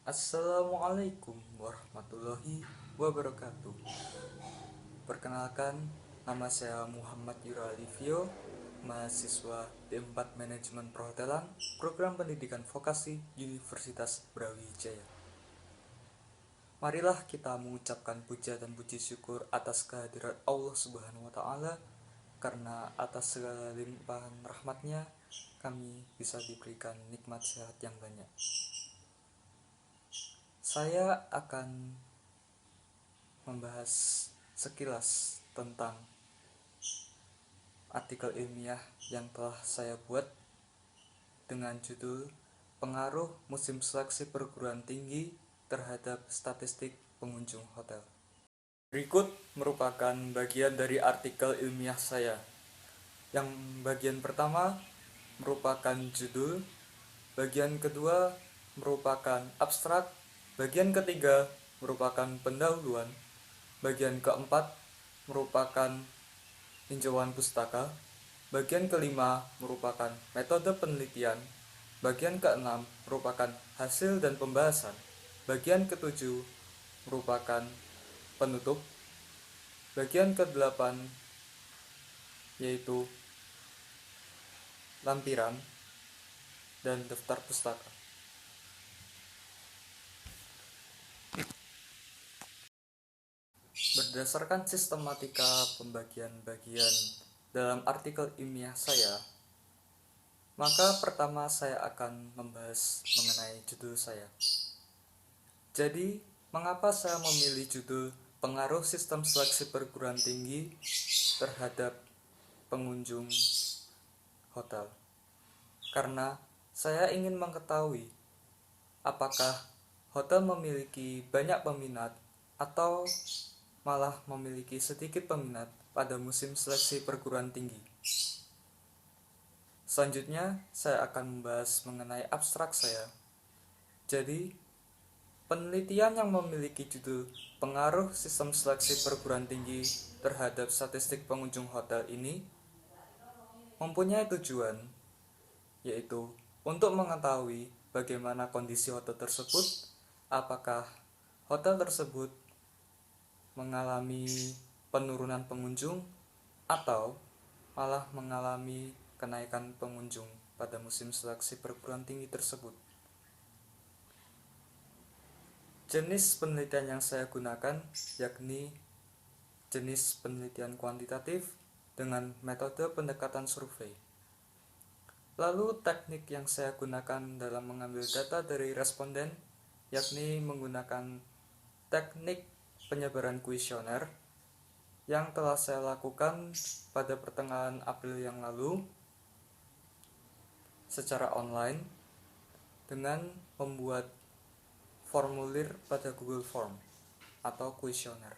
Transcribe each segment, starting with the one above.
Assalamualaikum warahmatullahi wabarakatuh. Perkenalkan, nama saya Muhammad Yura Alivio, mahasiswa D4 Manajemen Perhotelan, Program Pendidikan Vokasi Universitas Brawijaya. Marilah kita mengucapkan puja dan puji syukur atas kehadirat Allah Subhanahu wa Ta'ala, karena atas segala limpahan rahmatnya kami bisa diberikan nikmat sehat yang banyak. Saya akan membahas sekilas tentang artikel ilmiah yang telah saya buat dengan judul Pengaruh Musim Seleksi Perguruan Tinggi terhadap Statistik Pengunjung Hotel. Berikut merupakan bagian dari artikel ilmiah saya. Yang bagian pertama merupakan judul, bagian kedua merupakan abstrak, bagian ketiga merupakan pendahuluan, bagian keempat merupakan tinjauan pustaka, bagian kelima merupakan metode penelitian, bagian keenam merupakan hasil dan pembahasan, bagian ketujuh merupakan penutup, bagian kedelapan yaitu lampiran dan daftar pustaka. Berdasarkan sistematika pembagian bagian dalam artikel ilmiah saya, maka pertama saya akan membahas mengenai judul saya. Jadi, mengapa saya memilih judul Pengaruh Sistem Seleksi Perguruan Tinggi terhadap Pengunjung Hotel? Karena saya ingin mengetahui apakah hotel memiliki banyak peminat atau malah memiliki sedikit peminat pada musim seleksi perguruan tinggi. Selanjutnya, saya akan membahas mengenai abstrak saya. Jadi, penelitian yang memiliki judul Pengaruh Sistem Seleksi Perguruan Tinggi terhadap Statistik Pengunjung Hotel ini mempunyai tujuan, yaitu untuk mengetahui bagaimana kondisi hotel tersebut, apakah hotel tersebut mengalami penurunan pengunjung atau malah mengalami kenaikan pengunjung pada musim seleksi perguruan tinggi tersebut. Jenis penelitian yang saya gunakan yakni jenis penelitian kuantitatif dengan metode pendekatan survei. Lalu teknik yang saya gunakan dalam mengambil data dari responden yakni menggunakan teknik penyebaran kuesioner yang telah saya lakukan pada pertengahan April yang lalu secara online dengan membuat formulir pada Google Form atau kuesioner.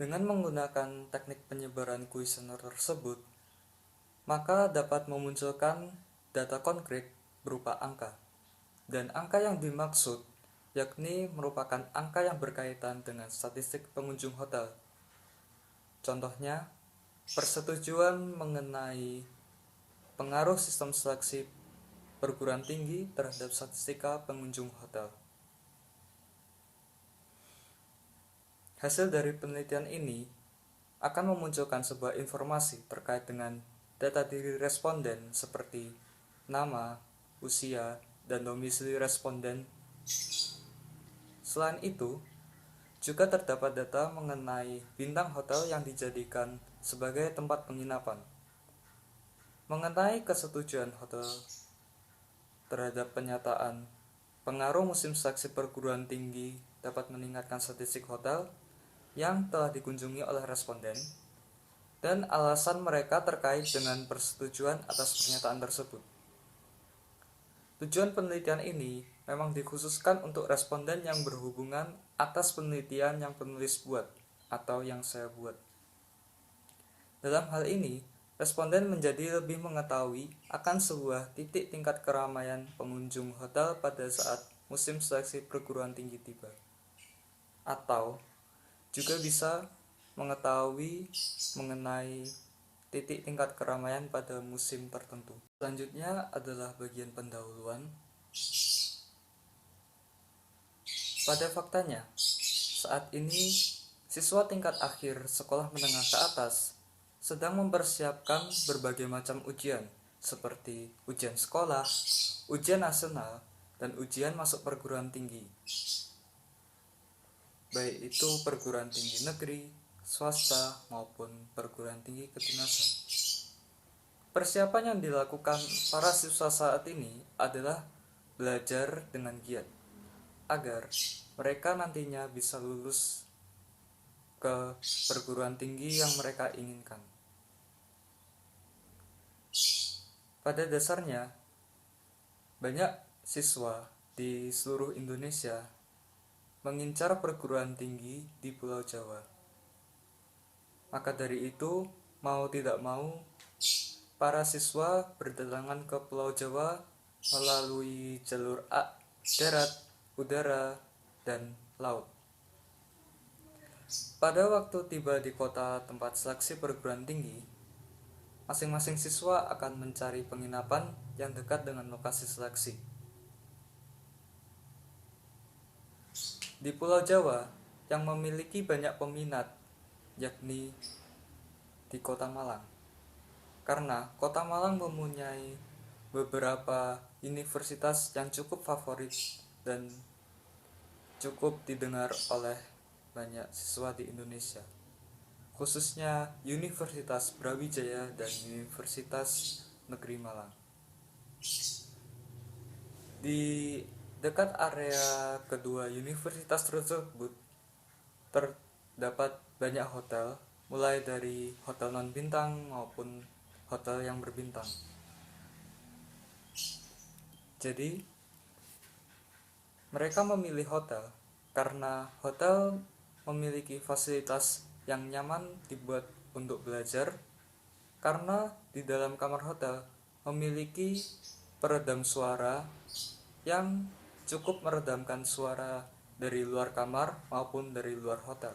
Dengan menggunakan teknik penyebaran kuesioner tersebut, maka dapat memunculkan data konkret berupa angka. Dan angka yang dimaksud yakni merupakan angka yang berkaitan dengan statistik pengunjung hotel. Contohnya, persetujuan mengenai pengaruh sistem seleksi perguruan tinggi terhadap statistika pengunjung hotel. Hasil dari penelitian ini akan memunculkan sebuah informasi terkait dengan data diri responden seperti nama, usia, dan domisili responden. Selain itu, juga terdapat data mengenai bintang hotel yang dijadikan sebagai tempat penginapan. Mengenai kesetujuan hotel terhadap penyataan pengaruh musim seleksi perguruan tinggi dapat meningkatkan statistik hotel yang telah dikunjungi oleh responden, dan alasan mereka terkait dengan persetujuan atas pernyataan tersebut. Tujuan penelitian ini memang dikhususkan untuk responden yang berhubungan atas penelitian yang penulis buat atau yang saya buat. Dalam hal ini, responden menjadi lebih mengetahui akan sebuah titik tingkat keramaian pengunjung hotel pada saat musim seleksi perguruan tinggi tiba. Atau juga bisa mengetahui mengenai titik tingkat keramaian pada musim tertentu. Selanjutnya adalah bagian pendahuluan. Pada faktanya, saat ini siswa tingkat akhir sekolah menengah ke atas sedang mempersiapkan berbagai macam ujian seperti ujian sekolah, ujian nasional, dan ujian masuk perguruan tinggi. Baik itu perguruan tinggi negeri, swasta, maupun perguruan tinggi kedinasan. Persiapan yang dilakukan para siswa saat ini adalah belajar dengan giat agar mereka nantinya bisa lulus ke perguruan tinggi yang mereka inginkan. Pada dasarnya, banyak siswa di seluruh Indonesia mengincar perguruan tinggi di Pulau Jawa. Maka dari itu, mau tidak mau, para siswa berdatangan ke Pulau Jawa melalui jalur darat, udara, dan laut. Pada waktu tiba di kota tempat seleksi perguruan tinggi, masing-masing siswa akan mencari penginapan yang dekat dengan lokasi seleksi. Di Pulau Jawa yang memiliki banyak peminat, yakni di Kota Malang. Karena Kota Malang mempunyai beberapa universitas yang cukup favorit dan cukup didengar oleh banyak siswa di Indonesia, khususnya Universitas Brawijaya dan Universitas Negeri Malang. Di dekat area kedua universitas tersebut terdapat banyak hotel, mulai dari hotel non-bintang maupun hotel yang berbintang. Jadi, mereka memilih hotel karena hotel memiliki fasilitas yang nyaman dibuat untuk belajar, karena di dalam kamar hotel memiliki peredam suara yang cukup meredamkan suara dari luar kamar maupun dari luar hotel.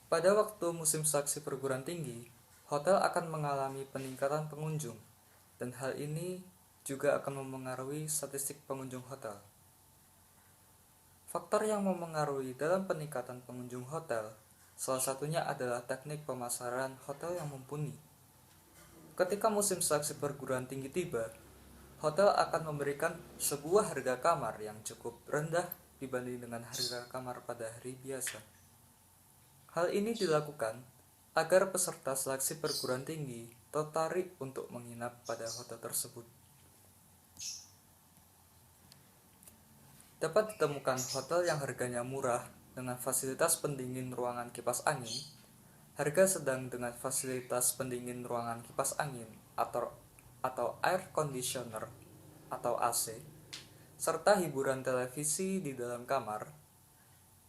Pada waktu musim seleksi perguruan tinggi, hotel akan mengalami peningkatan pengunjung, dan hal ini juga akan memengaruhi statistik pengunjung hotel. Faktor yang memengaruhi dalam peningkatan pengunjung hotel, salah satunya adalah teknik pemasaran hotel yang mumpuni. Ketika musim seleksi perguruan tinggi tiba, hotel akan memberikan sebuah harga kamar yang cukup rendah dibanding dengan harga kamar pada hari biasa. Hal ini dilakukan agar peserta seleksi perguruan tinggi tertarik untuk menginap pada hotel tersebut. Dapat ditemukan hotel yang harganya murah dengan fasilitas pendingin ruangan kipas angin, harga sedang dengan fasilitas pendingin ruangan kipas angin atau air conditioner atau AC, serta hiburan televisi di dalam kamar,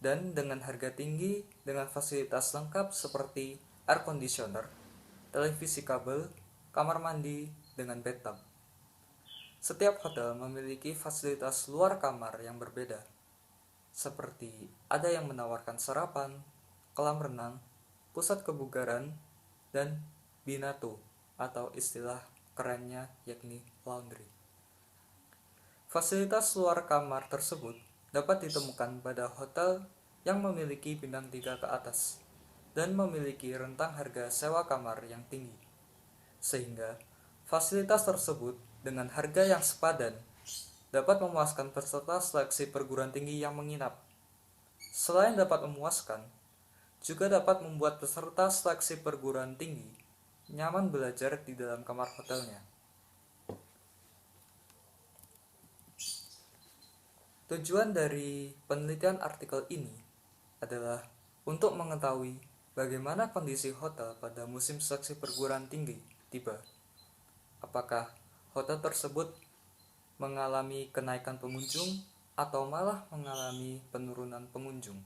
dan dengan harga tinggi dengan fasilitas lengkap seperti air conditioner, televisi kabel, kamar mandi dengan bathtub. Setiap hotel memiliki fasilitas luar kamar yang berbeda, seperti ada yang menawarkan sarapan, kolam renang, pusat kebugaran, dan binato atau istilah kerennya yakni laundry. Fasilitas luar kamar tersebut dapat ditemukan pada hotel yang memiliki bintang 3 ke atas dan memiliki rentang harga sewa kamar yang tinggi, sehingga fasilitas tersebut dengan harga yang sepadan dapat memuaskan peserta seleksi perguruan tinggi yang menginap. Selain dapat memuaskan, juga dapat membuat peserta seleksi perguruan tinggi nyaman belajar di dalam kamar hotelnya. Tujuan dari penelitian artikel ini adalah untuk mengetahui bagaimana kondisi hotel pada musim seleksi perguruan tinggi tiba. Apakah hotel tersebut mengalami kenaikan pengunjung atau malah mengalami penurunan pengunjung.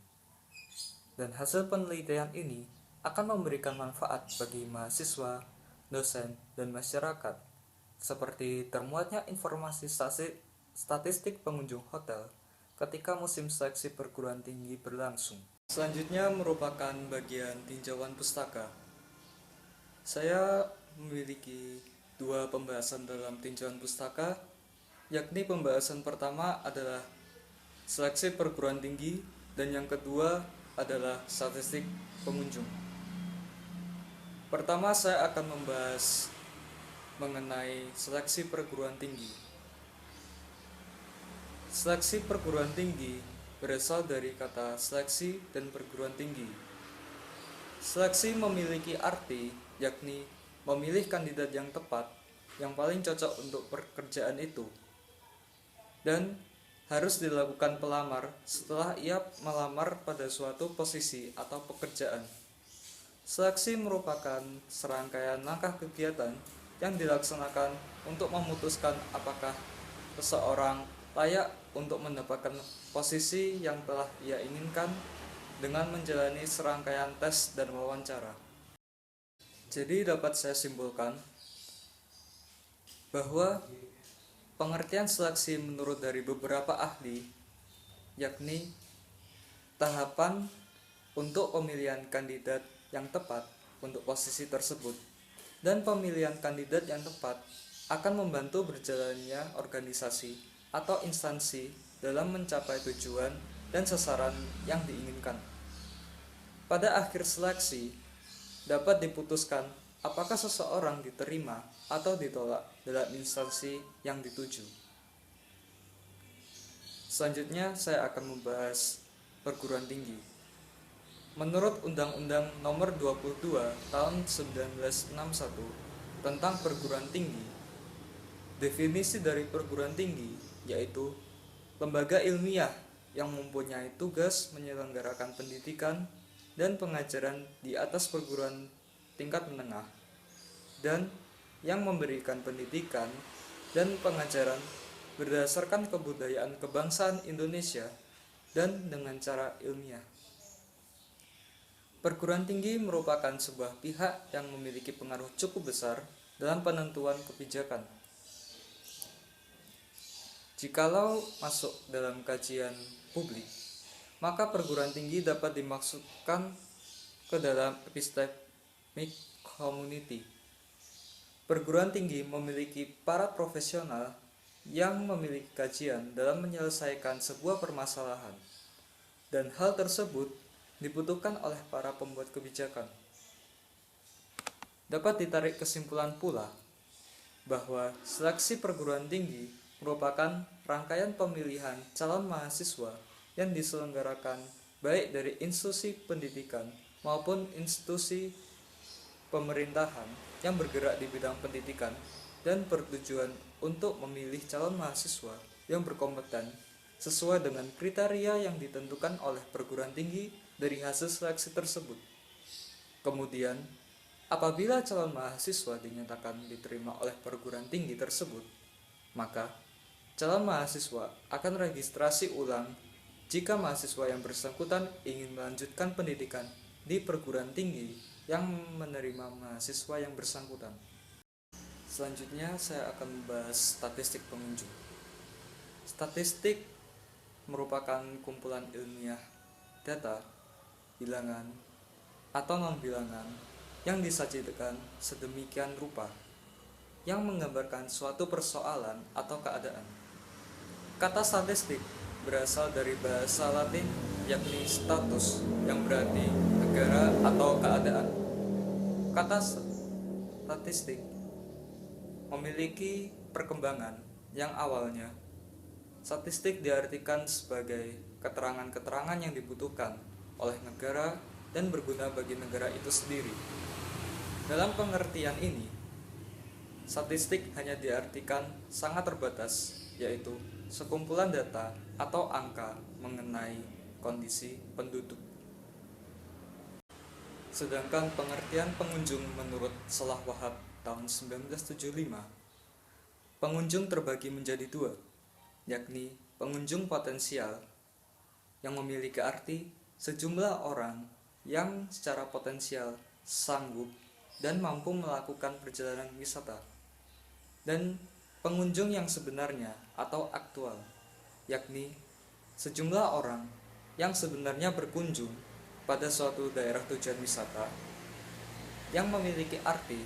Dan hasil penelitian ini akan memberikan manfaat bagi mahasiswa, dosen, dan masyarakat, seperti termuatnya informasi statistik pengunjung hotel ketika musim seleksi perguruan tinggi berlangsung. Selanjutnya merupakan bagian tinjauan pustaka. Saya memiliki dua pembahasan dalam tinjauan pustaka. yakni pembahasan pertama adalah seleksi perguruan tinggi dan yang kedua adalah statistik pengunjung. Pertama saya akan membahas mengenai seleksi perguruan tinggi. Seleksi perguruan tinggi berasal dari kata seleksi dan perguruan tinggi. Seleksi memiliki arti yakni memilih kandidat yang tepat, yang paling cocok untuk pekerjaan itu, dan harus dilakukan pelamar setelah ia melamar pada suatu posisi atau pekerjaan. Seleksi merupakan serangkaian langkah kegiatan yang dilaksanakan untuk memutuskan apakah seseorang layak untuk mendapatkan posisi yang telah ia inginkan dengan menjalani serangkaian tes dan wawancara. Jadi dapat saya simpulkan bahwa pengertian seleksi menurut dari beberapa ahli yakni tahapan untuk pemilihan kandidat yang tepat untuk posisi tersebut, dan pemilihan kandidat yang tepat akan membantu berjalannya organisasi atau instansi dalam mencapai tujuan dan sasaran yang diinginkan. Pada akhir seleksi dapat diputuskan apakah seseorang diterima atau ditolak dalam instansi yang dituju. Selanjutnya saya akan membahas perguruan tinggi. Menurut Undang-Undang Nomor 22 Tahun 1961 tentang perguruan tinggi, definisi dari perguruan tinggi yaitu lembaga ilmiah yang mempunyai tugas menyelenggarakan pendidikan dan pengajaran di atas perguruan tingkat menengah, dan yang memberikan pendidikan dan pengajaran berdasarkan kebudayaan kebangsaan Indonesia dan dengan cara ilmiah. Perguruan tinggi merupakan sebuah pihak yang memiliki pengaruh cukup besar dalam penentuan kebijakan. Jikalau masuk dalam kajian publik, maka perguruan tinggi dapat dimasukkan ke dalam epistemic community. Perguruan tinggi memiliki para profesional yang memiliki kajian dalam menyelesaikan sebuah permasalahan, dan hal tersebut dibutuhkan oleh para pembuat kebijakan. Dapat ditarik kesimpulan pula bahwa seleksi perguruan tinggi merupakan rangkaian pemilihan calon mahasiswa yang diselenggarakan baik dari institusi pendidikan maupun institusi pemerintahan yang bergerak di bidang pendidikan, dan bertujuan untuk memilih calon mahasiswa yang berkompeten sesuai dengan kriteria yang ditentukan oleh perguruan tinggi dari hasil seleksi tersebut. Kemudian, apabila calon mahasiswa dinyatakan diterima oleh perguruan tinggi tersebut, maka calon mahasiswa akan registrasi ulang jika mahasiswa yang bersangkutan ingin melanjutkan pendidikan di perguruan tinggi yang menerima mahasiswa yang bersangkutan. Selanjutnya saya akan membahas statistik pengunjung. Statistik merupakan kumpulan ilmiah data, bilangan, atau non-bilangan yang disajikan sedemikian rupa yang menggambarkan suatu persoalan atau keadaan. Kata statistik berasal dari bahasa Latin yakni status yang berarti negara atau keadaan. Kata statistik memiliki perkembangan yang awalnya statistik diartikan sebagai keterangan-keterangan yang dibutuhkan oleh negara dan berguna bagi negara itu sendiri. Dalam pengertian ini, statistik hanya diartikan sangat terbatas, yaitu sekumpulan data atau angka mengenai kondisi penduduk. Sedangkan pengertian pengunjung menurut Salah Wahab tahun 1975, pengunjung terbagi menjadi dua, yakni pengunjung potensial yang memiliki arti sejumlah orang yang secara potensial sanggup dan mampu melakukan perjalanan wisata, dan pengunjung yang sebenarnya atau aktual, yakni sejumlah orang yang sebenarnya berkunjung pada suatu daerah tujuan wisata, yang memiliki arti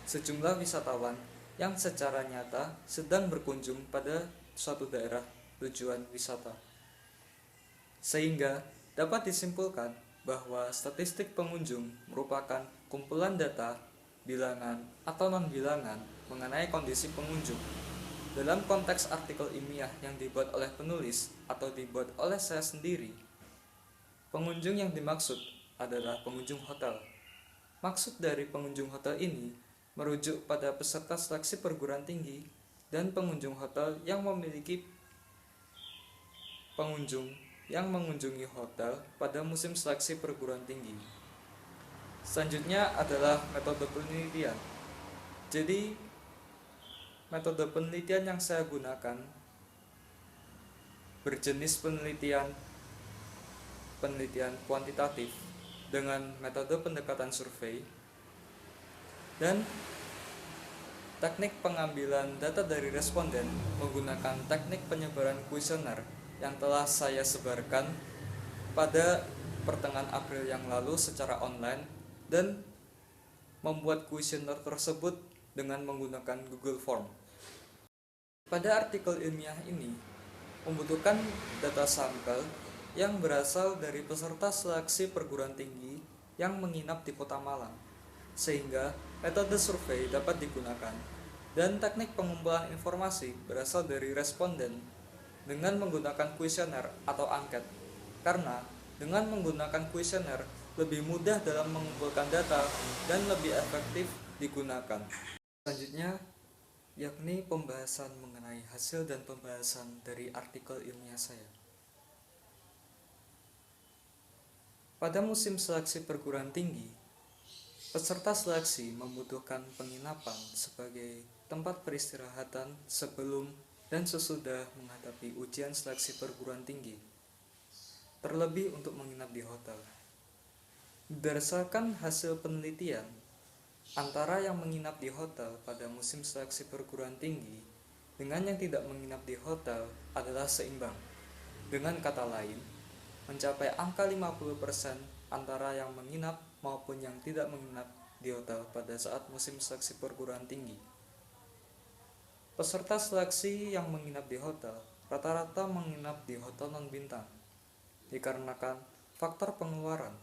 sejumlah wisatawan yang secara nyata sedang berkunjung pada suatu daerah tujuan wisata. Sehingga dapat disimpulkan bahwa statistik pengunjung merupakan kumpulan data, bilangan atau non-bilangan mengenai kondisi pengunjung. Dalam konteks artikel ilmiah yang dibuat oleh penulis atau dibuat oleh saya sendiri, pengunjung yang dimaksud adalah pengunjung hotel. Maksud dari pengunjung hotel ini merujuk pada peserta seleksi perguruan tinggi dan pengunjung hotel yang memiliki pengunjung yang mengunjungi hotel pada musim seleksi perguruan tinggi. Selanjutnya adalah metode penelitian. Jadi, metode penelitian yang saya gunakan berjenis penelitian kuantitatif dengan metode pendekatan survei dan teknik pengambilan data dari responden menggunakan teknik penyebaran kuesioner yang telah saya sebarkan pada pertengahan April yang lalu secara online dan membuat kuesioner tersebut dengan menggunakan Google Form. Pada artikel ilmiah ini membutuhkan data sampel yang berasal dari peserta seleksi perguruan tinggi yang menginap di Kota Malang, sehingga metode survei dapat digunakan dan teknik pengumpulan informasi berasal dari responden dengan menggunakan kuesioner atau angket, karena dengan menggunakan kuesioner lebih mudah dalam mengumpulkan data dan lebih efektif digunakan. Selanjutnya yakni pembahasan mengenai hasil dan pembahasan dari artikel ilmiah saya. Pada musim seleksi perguruan tinggi, peserta seleksi membutuhkan penginapan sebagai tempat peristirahatan sebelum dan sesudah menghadapi ujian seleksi perguruan tinggi, terlebih untuk menginap di hotel. Berdasarkan hasil penelitian, antara yang menginap di hotel pada musim seleksi perguruan tinggi dengan yang tidak menginap di hotel adalah seimbang. Dengan kata lain, mencapai angka 50% antara yang menginap maupun yang tidak menginap di hotel pada saat musim seleksi perguruan tinggi. Peserta seleksi yang menginap di hotel rata-rata menginap di hotel non-bintang dikarenakan faktor pengeluaran.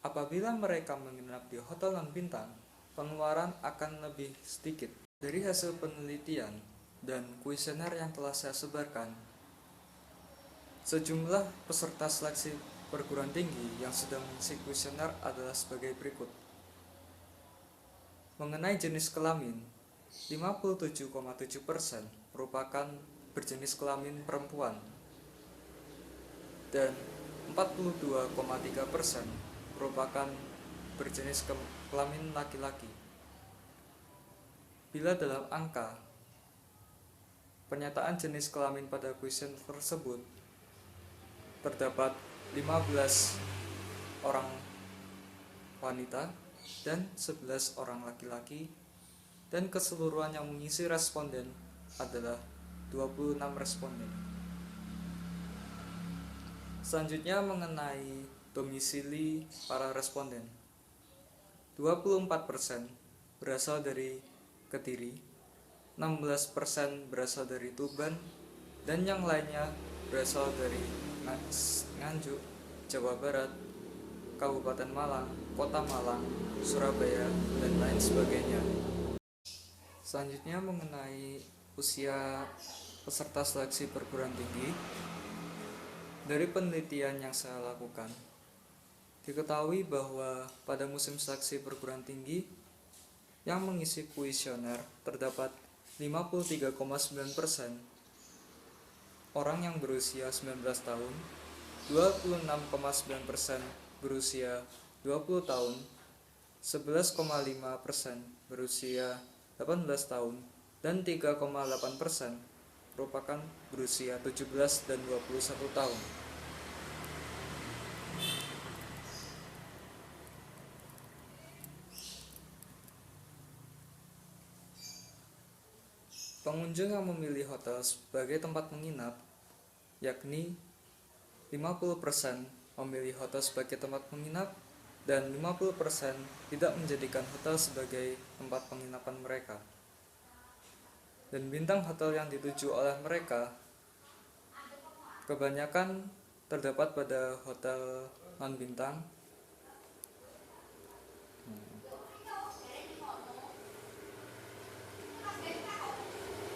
Apabila mereka menginap di hotel non-bintang, pengeluaran akan lebih sedikit. Dari hasil penelitian dan kuesioner yang telah saya sebarkan, sejumlah peserta seleksi perguruan tinggi yang sedang mengisi kuesioner adalah sebagai berikut. Mengenai jenis kelamin, 57,7% merupakan berjenis kelamin perempuan dan 42,3% merupakan berjenis kelamin laki-laki. Bila dalam angka pernyataan jenis kelamin pada kuesioner tersebut terdapat 15 orang wanita dan 11 orang laki-laki, dan keseluruhan yang mengisi responden adalah 26 responden. Selanjutnya mengenai domisili para responden. 24% berasal dari Kediri, 16% berasal dari Tuban, dan yang lainnya berasal dari Nganjuk, Jawa Barat, Kabupaten Malang, Kota Malang, Surabaya, dan lain sebagainya. Selanjutnya mengenai usia peserta seleksi perguruan tinggi. Dari penelitian yang saya lakukan, diketahui bahwa pada musim seleksi perguruan tinggi yang mengisi kuesioner terdapat 53,9% orang yang berusia 19 tahun, 26,9% berusia 20 tahun, 11,5% berusia 18 tahun, dan 3,8% merupakan berusia 17 dan 21 tahun. Pengunjung yang memilih hotel sebagai tempat menginap, yakni 50% memilih hotel sebagai tempat menginap dan 50% tidak menjadikan hotel sebagai tempat penginapan mereka. Dan bintang hotel yang dituju oleh mereka kebanyakan terdapat pada hotel non-bintang.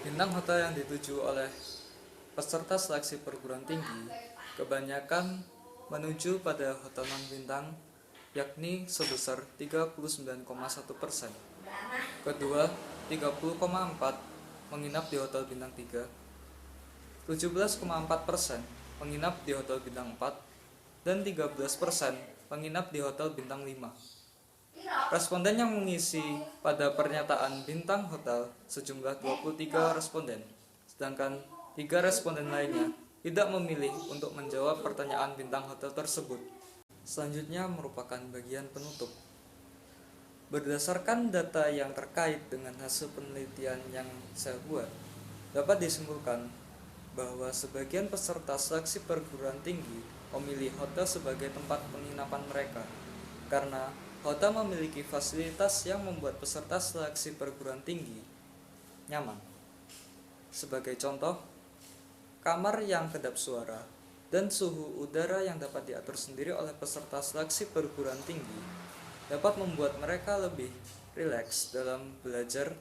Bintang hotel yang dituju oleh peserta seleksi perguruan tinggi kebanyakan menuju pada hotel non-bintang, yakni sebesar 39,1%. Kedua, 30,4% menginap di hotel bintang 3, 17,4% menginap di hotel bintang 4, dan 13% menginap di hotel bintang 5. Responden yang mengisi pada pernyataan bintang hotel sejumlah 23 responden, sedangkan 3 responden lainnya tidak memilih untuk menjawab pertanyaan bintang hotel tersebut. Selanjutnya merupakan bagian penutup. Berdasarkan data yang terkait dengan hasil penelitian yang saya buat, dapat disimpulkan bahwa sebagian peserta seleksi perguruan tinggi memilih hotel sebagai tempat penginapan mereka karena hotel memiliki fasilitas yang membuat peserta seleksi perguruan tinggi nyaman. Sebagai contoh, kamar yang kedap suara dan suhu udara yang dapat diatur sendiri oleh peserta seleksi perguruan tinggi dapat membuat mereka lebih rileks dalam belajar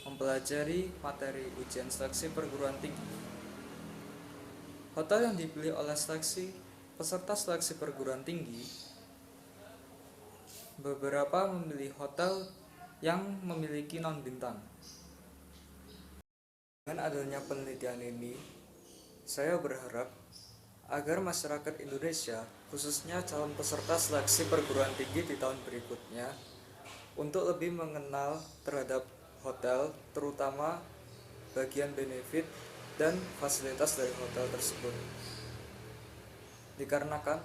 mempelajari materi ujian seleksi perguruan tinggi. Hotel yang dipilih oleh peserta seleksi perguruan tinggi beberapa memilih hotel yang memiliki non-bintang. Dengan adanya penelitian ini, saya berharap agar masyarakat Indonesia, khususnya calon peserta seleksi perguruan tinggi di tahun berikutnya, untuk lebih mengenal terhadap hotel, terutama bagian benefit dan fasilitas dari hotel tersebut. Dikarenakan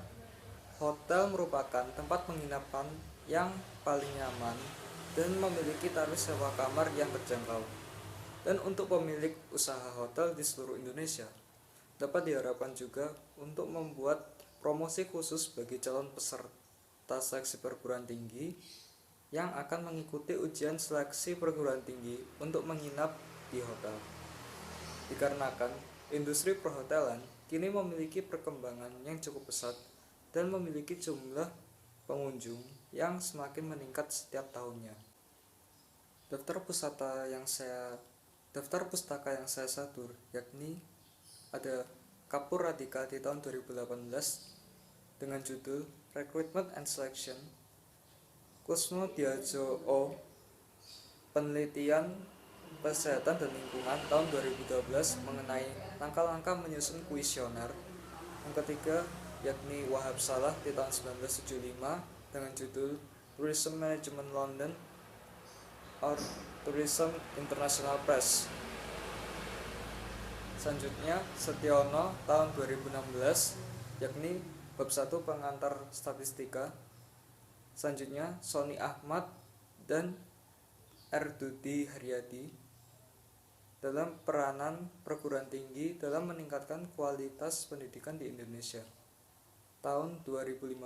hotel merupakan tempat penginapan yang paling nyaman dan memiliki tarif sewa kamar yang terjangkau. Dan untuk pemilik usaha hotel di seluruh Indonesia, dapat diharapkan juga untuk membuat promosi khusus bagi calon peserta seleksi perguruan tinggi yang akan mengikuti ujian seleksi perguruan tinggi untuk menginap di hotel. Dikarenakan industri perhotelan kini memiliki perkembangan yang cukup pesat dan memiliki jumlah pengunjung yang semakin meningkat setiap tahunnya. Daftar pustaka yang saya sadur yakni ada Kapur Radika di tahun 2018 dengan judul Recruitment and Selection, Kusmo Diajo O, Penelitian Kesehatan dan Lingkungan tahun 2012 mengenai langkah-langkah menyusun kuesioner. Yang ketiga yakni Wahab Salah di tahun 1975 dengan judul Tourism Management London or Tourism International Press. Selanjutnya Setiono tahun 2016 yakni bab 1 pengantar statistika. Selanjutnya Sony Ahmad dan Erdudi Haryadi dalam peranan perguruan tinggi dalam meningkatkan kualitas pendidikan di Indonesia tahun 2015.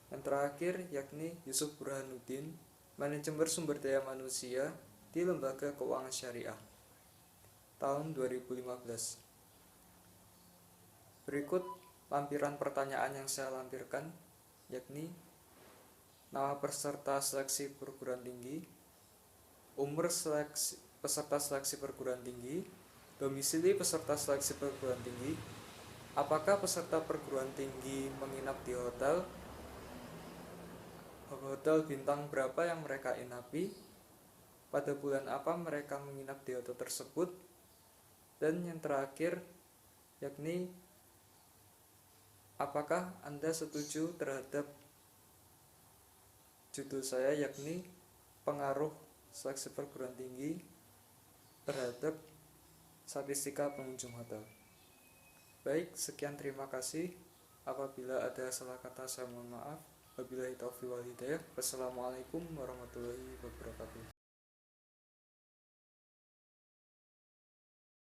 Yang terakhir yakni Yusuf Burhanuddin, Manajemen Sumber Daya Manusia di Lembaga Keuangan Syariah tahun 2015. Berikut lampiran pertanyaan yang saya lampirkan, yakni nama peserta seleksi perguruan tinggi, umur peserta seleksi perguruan tinggi, domisili peserta seleksi perguruan tinggi, apakah peserta perguruan tinggi menginap di hotel bintang berapa yang mereka inapi, pada bulan apa mereka menginap di hotel tersebut, dan yang terakhir yakni apakah Anda setuju terhadap judul saya yakni pengaruh seleksi perguruan tinggi terhadap statistika pengunjung hotel. Baik, sekian, terima kasih. Apabila ada salah kata saya mohon maaf. Wabillahi taufiq wal hidayah. Wassalamualaikum warahmatullahi wabarakatuh.